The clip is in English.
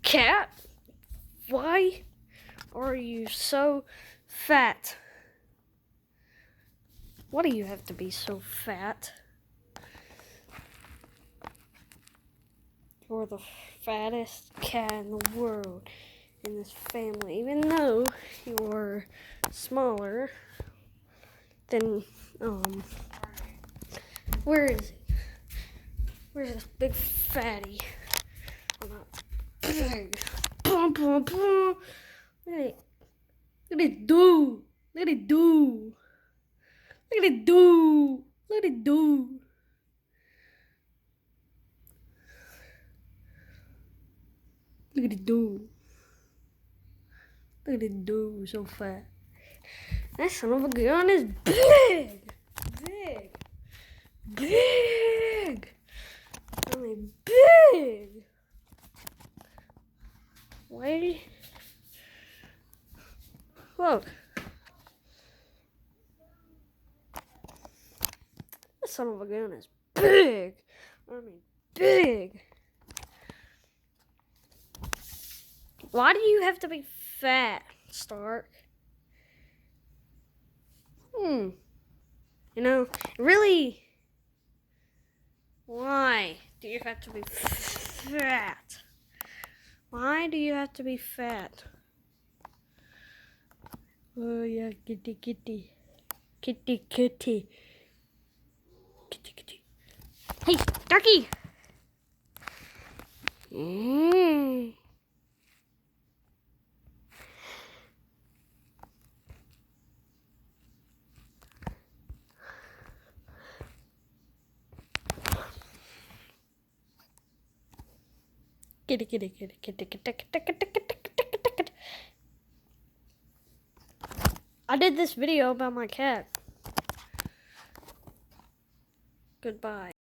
Cat, why are you so fat? Why do you have to be so fat? You're the fattest cat in the world in this family, even though you're smaller than, where is it? Where's this big fatty? I'm not big. Boom, boom, boom. Look at it do. Look at it do. Look at it do. Look at it do. Look at it do. Look at it do, so fat. That son of a gun is big. Big. Big. I mean, big. Why? Look. That son of a gun is big. I mean, big. Why do you have to be fat, Stark? You know, really, why do you have to be fat? Why do you have to be fat? Oh yeah, kitty, kitty. Kitty, kitty. Kitty, kitty. Hey, Starky! Kitty, kitty, kitty, kitty, kitty, kitty, kitty, kitty, kitty, kitty. I did this video about my cat. Goodbye.